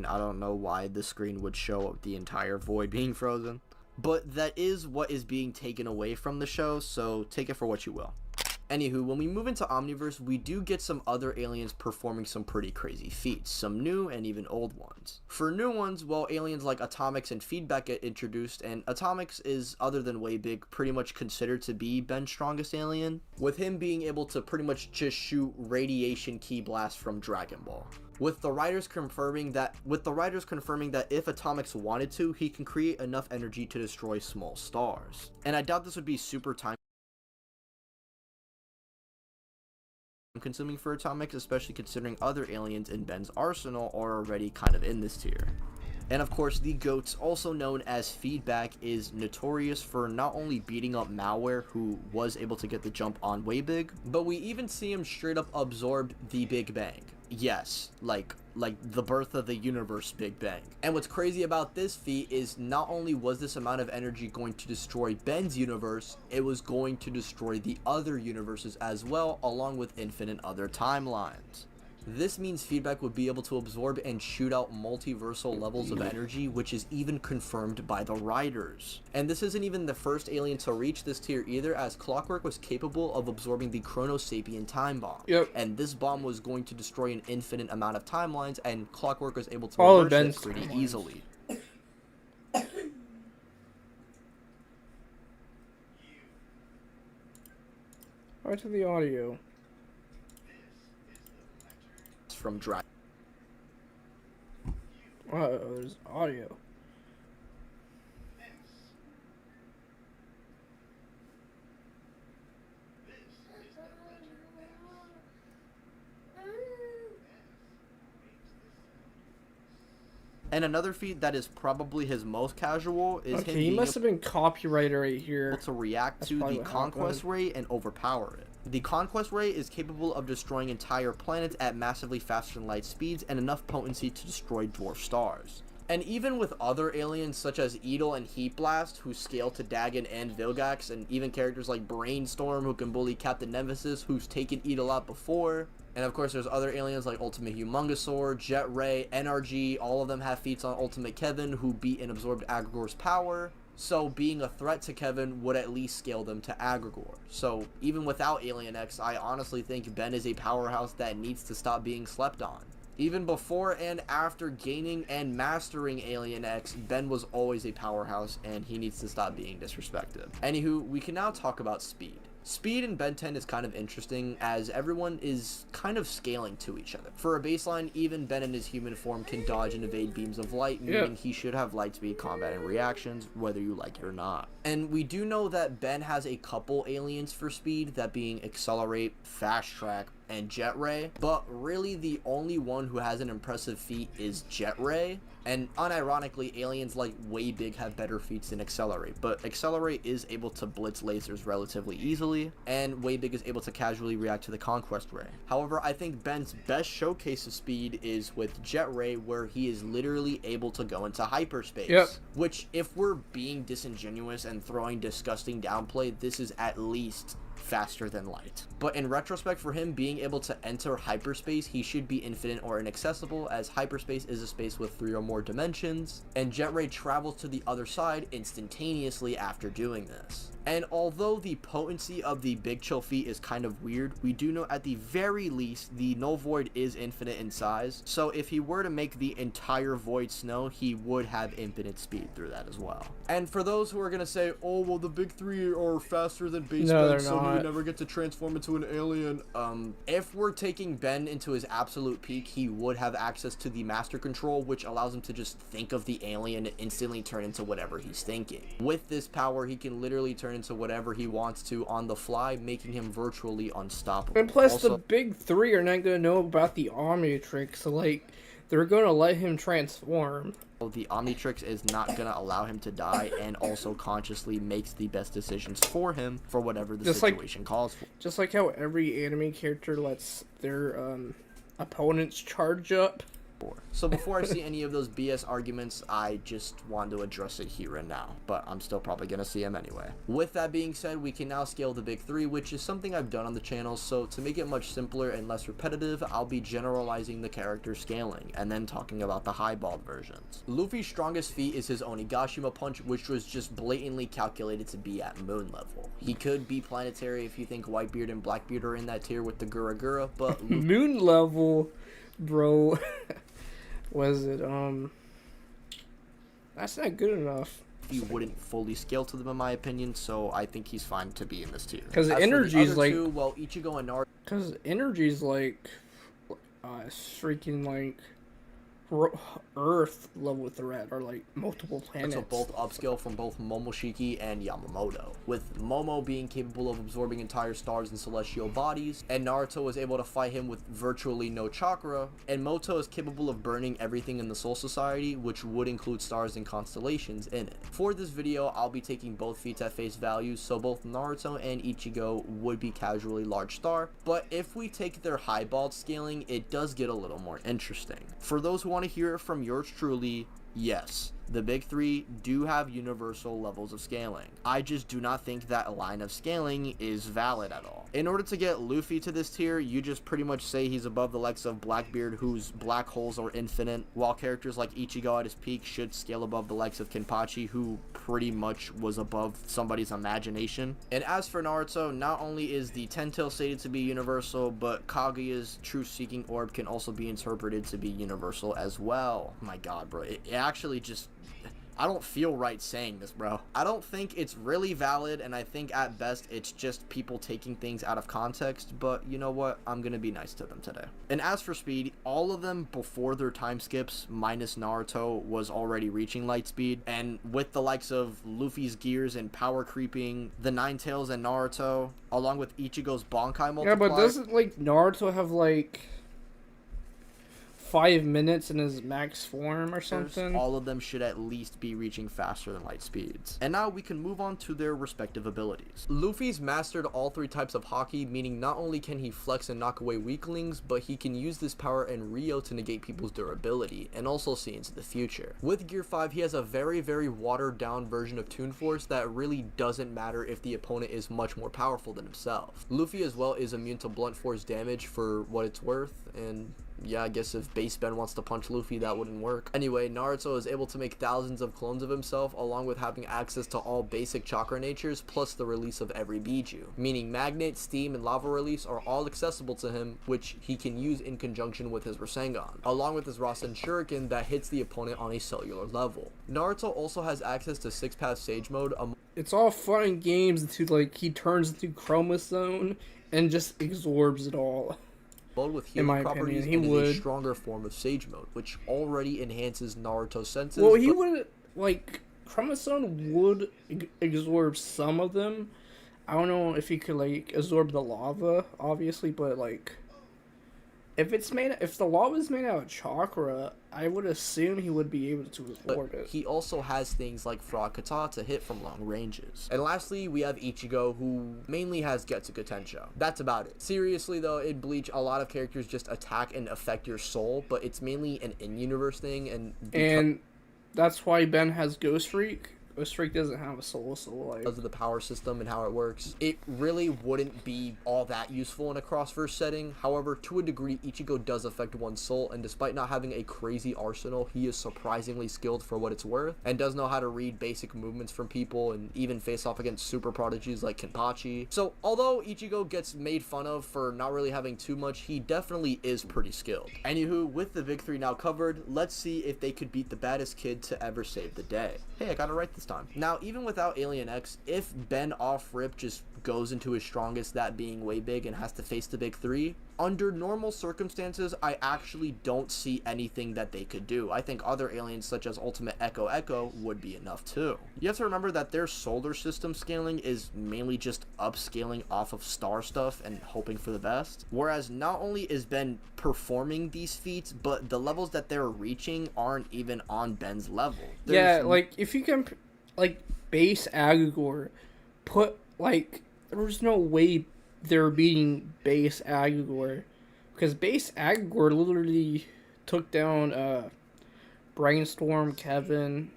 I don't know why the screen would show the entire void being frozen. But that is what is being taken away from the show, so take it for what you will. Anywho, when we move into Omniverse, we do get some other aliens performing some pretty crazy feats, some new and even old ones. For new ones, well, aliens like Atomics and Feedback get introduced, and Atomics is, other than Waybig, pretty much considered to be Ben's strongest alien, with him being able to pretty much just shoot radiation ki blast from Dragon Ball. With the writers confirming that if Atomics wanted to, he can create enough energy to destroy small stars. And I doubt this would be super time consuming for Atomics, especially considering other aliens in Ben's arsenal are already kind of in this tier. And of course, the GOATS, also known as Feedback, is notorious for not only beating up Malware, who was able to get the jump on Waybig, but we even see him straight up absorb the Big Bang. Yes, like the birth of the universe Big Bang. And what's crazy about this feat is not only was this amount of energy going to destroy Ben's universe, it was going to destroy the other universes as well, along with infinite other timelines. This means Feedback would be able to absorb and shoot out multiversal levels of energy, which is even confirmed by the writers. And this isn't even the first alien to reach this tier either, as Clockwork was capable of absorbing the Chrono Sapien time bomb. Yep. And this bomb was going to destroy an infinite amount of timelines, and Clockwork was able to reverse it pretty easily. Right to the audio. From Dragon. There's audio. And another feat that is probably his most casual is him he must have been copyrighted right here. able to react to the Conquest Ray and overpower it. The Conquest Ray is capable of destroying entire planets at massively faster than light speeds and enough potency to destroy dwarf stars. And even with other aliens such as Edel and Heat Blast, who scale to Dagon and Vilgax, and even characters like Brainstorm, who can bully Captain Nemesis, who's taken Edel out before. And of course there's other aliens like Ultimate Humongosaur, Jet Ray, NRG, all of them have feats on Ultimate Kevin, who beat and absorbed Agrigor's power. So being a threat to Kevin would at least scale them to Agrigor. So even without Alien X, I honestly think Ben is a powerhouse that needs to stop being slept on. Even before and after gaining and mastering Alien X, Ben was always a powerhouse and he needs to stop being disrespected. Anywho, we can now talk about speed. Speed in Ben 10 is kind of interesting as everyone is kind of scaling to each other. For a baseline, even Ben in his human form can dodge and evade beams of light, meaning he should have light speed combat and reactions, whether you like it or not. And we do know that Ben has a couple aliens for speed, that being Accelerate, Fast Track, and Jet Ray, but really the only one who has an impressive feat is Jet Ray. And unironically, aliens like Waybig have better feats than Accelerate, but Accelerate is able to blitz lasers relatively easily, and Waybig is able to casually react to the Conquest Ray. However, I think Ben's best showcase of speed is with Jet Ray, where he is literally able to go into hyperspace. Which, if we're being disingenuous and throwing disgusting downplay, this is at least faster than light. But in retrospect, for him being able to enter hyperspace, he should be infinite or inaccessible, as hyperspace is a space with 3 or more dimensions, and Jet Ray travels to the other side instantaneously after doing this. And although the potency of the Big Chill feat is kind of weird, we do know at the very least the Null Void is infinite in size, so if he were to make the entire Void snow, he would have infinite speed through that as well. And for those who are gonna say, oh well, the big 3 are faster than base Ben, so he would never get to transform into an alien. If we're taking Ben into his absolute peak, he would have access to the Master Control, which allows him to just think of the alien and instantly turn into whatever he's thinking. With this power, he can literally turn into whatever he wants to on the fly, making him virtually unstoppable. And plus, the big 3 are not going to know about the Omnitrix, like, they're going to let him transform. The Omnitrix is not going to allow him to die, and also consciously makes the best decisions for him for whatever the situation calls for. Just like how every anime character lets their opponents charge up. So before I see any of those BS arguments, I just wanted to address it here and now, but I'm still probably going to see him anyway. With that being said, we can now scale the big three, which is something I've done on the channel, so to make it much simpler and less repetitive, I'll be generalizing the character scaling, and then talking about the highballed versions. Luffy's strongest feat is his Onigashima punch, which was just blatantly calculated to be at moon level. He could be planetary if you think Whitebeard and Blackbeard are in that tier with the Gura Gura, but moon level, bro. Was it that's not good enough. He wouldn't fully scale to them in my opinion, so I think he's fine to be in this tier. Because energy's like well, Ichigo and Naruto. Because energy's like freaking like Earth level threat, or like multiple planets. So both upscale from both Momoshiki and Yamamoto, with Momo being capable of absorbing entire stars and celestial bodies, and Naruto was able to fight him with virtually no chakra, and Moto is capable of burning everything in the Soul Society, which would include stars and constellations in it. For this video, I'll be taking both feats at face value, so both Naruto and Ichigo would be casually large star, but if we take their highballed scaling, it does get a little more interesting. For those who want to hear it from yours truly, yes, the big three do have universal levels of scaling. I just do not think that line of scaling is valid at all. In order to get Luffy to this tier, you just pretty much say he's above the likes of Blackbeard, whose black holes are infinite, while characters like Ichigo at his peak should scale above the likes of Kenpachi, who pretty much was above somebody's imagination. And as for Naruto, not only is the Ten-Tail stated to be universal, but Kaguya's Truth-Seeking Orb can also be interpreted to be universal as well. My god, bro, it actually just... I don't feel right saying this, bro. I don't think it's really valid, and I think at best it's just people taking things out of context, but you know what? I'm gonna be nice to them today. And as for speed, all of them before their time skips, minus Naruto, was already reaching light speed, and with the likes of Luffy's gears and power creeping, the Nine Tails and Naruto, along with Ichigo's Bankai multiplier. Yeah, but doesn't, like, Naruto have, like... 5 minutes in his max form or something? All of them should at least be reaching faster than light speeds. And now we can move on to their respective abilities. Luffy's mastered all 3 types of Haki, meaning not only can he flex and knock away weaklings, but he can use this power in Rio to negate people's durability, and also see into the future. With Gear 5, he has a very, very watered down version of Toon Force that really doesn't matter if the opponent is much more powerful than himself. Luffy as well is immune to blunt force damage for what it's worth, and yeah, I guess if Base Ben wants to punch Luffy, that wouldn't work. Anyway, Naruto is able to make thousands of clones of himself, along with having access to all basic chakra natures, plus the release of every Biju. Meaning Magnet, Steam, and Lava Release are all accessible to him, which he can use in conjunction with his Rasengan, along with his Rasen Shuriken that hits the opponent on a cellular level. Naruto also has access to 6-path Sage Mode. It's all fun and games until, like, he turns into Chromosome and just absorbs it all. With healing properties, and is a stronger form of Sage Mode, which already enhances Naruto's senses. Well, he would, like, Chromosome would absorb some of them. I don't know if he could, like, absorb the lava, obviously, but, like, if the lava is made out of chakra, I would assume he would be able to absorb it. He also has things like Frog Kata to hit from long ranges. And lastly, we have Ichigo, who mainly has Getsuga Tensho. That's about it. Seriously though, in Bleach, a lot of characters just attack and affect your soul, but it's mainly an in-universe thing, and that's why Ben has Ghost Freak. Ghost Freak doesn't have a soul, so like... because of the power system and how it works, it really wouldn't be all that useful in a cross-verse setting. However, to a degree, Ichigo does affect one's soul, and despite not having a crazy arsenal, he is surprisingly skilled for what it's worth, and does know how to read basic movements from people, and even face off against super prodigies like Kenpachi. So, although Ichigo gets made fun of for not really having too much, he definitely is pretty skilled. Anywho, with the big three now covered, let's see if they could beat the baddest kid to ever save the day. Hey, I got it right this time. Now, even without Alien X, if Ben off rip just goes into his strongest, that being way big, and has to face the big three, under normal circumstances, I actually don't see anything that they could do. I think other aliens such as Ultimate Echo Echo would be enough too. You have to remember that their solar system scaling is mainly just upscaling off of star stuff and hoping for the best. Whereas not only is Ben performing these feats, but the levels that they're reaching aren't even on Ben's level. Yeah, like if you can, like base Agagor, there's no way they're beating base Agagor, because base Agagor literally took down Brainstorm, Kevin.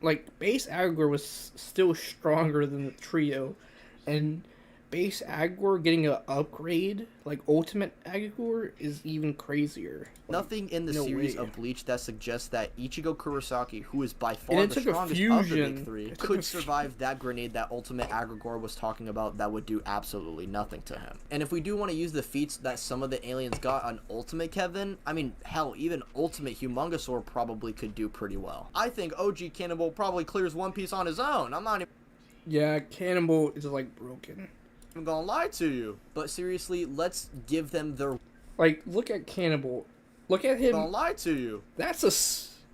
Like, base Agor was still stronger than the trio, and base Agor getting an upgrade, like Ultimate Agor, is even crazier. Like, nothing in the no series way. of Bleach that suggests that Ichigo Kurosaki, who is by far And it the took a strongest of the fusion. big three, It took could a survive that grenade that Ultimate Agrigor was talking about that would do absolutely nothing to him. And if we do want to use the feats that some of the aliens got on Ultimate Kevin, I mean, hell, even Ultimate Humongosaur probably could do pretty well. I think OG Cannibal probably clears One Piece on his own. I'm not Yeah, Cannibal is like broken. even gonna lie to you. But seriously, let's give them their... Like, look at Cannibal. Look at gonna him. lie to you. That's a.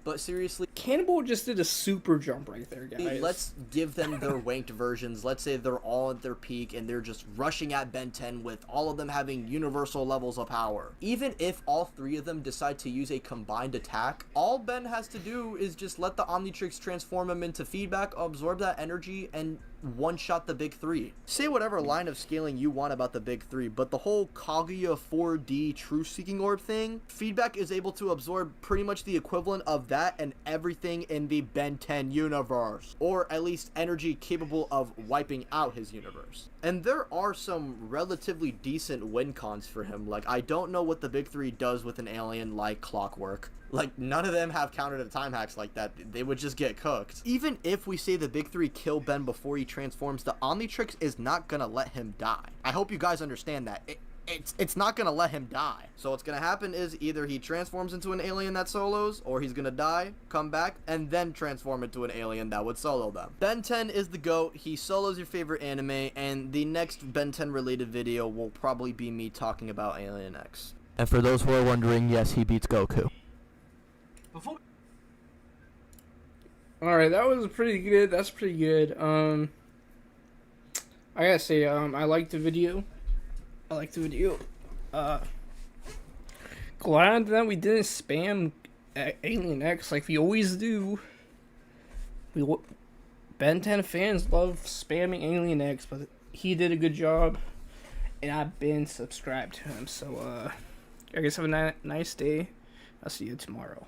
But seriously, Cannibal just did a super jump right there, guys. let's give them their wanked versions. Let's say they're all at their peak and they're just rushing at Ben 10 with all of them having universal levels of power. Even if all three of them decide to use a combined attack, all Ben has to do is just let the Omnitrix transform him into feedback, absorb that energy, and one-shot the big three. Say whatever line of scaling you want about the big three, but the whole Kaguya 4D Truth-Seeking Orb thing, feedback is able to absorb pretty much the equivalent of that and everything in the Ben 10 universe, or at least energy capable of wiping out his universe. And there are some relatively decent win cons for him. Like, I don't know what the big three does with an alien like Clockwork. Like, none of them have counter to time hacks like that. They would just get cooked. Even if we say the big three kill Ben before he transforms, the Omnitrix is not gonna let him die. I hope you guys understand that. It's not gonna let him die. So what's gonna happen is either he transforms into an alien that solos, or he's gonna die, come back, and then transform into an alien that would solo them. Ben 10 is the GOAT. He solos your favorite anime, and the next Ben 10 related video will probably be me talking about Alien X. And for those who are wondering, yes, he beats Goku. Alright, that was pretty good. That's pretty good. I gotta say, I liked the video. Glad that we didn't spam Alien X like we always do. Ben 10 fans love spamming Alien X, but he did a good job, and I've been subscribed to him. So, I guess have a nice day. I'll see you tomorrow.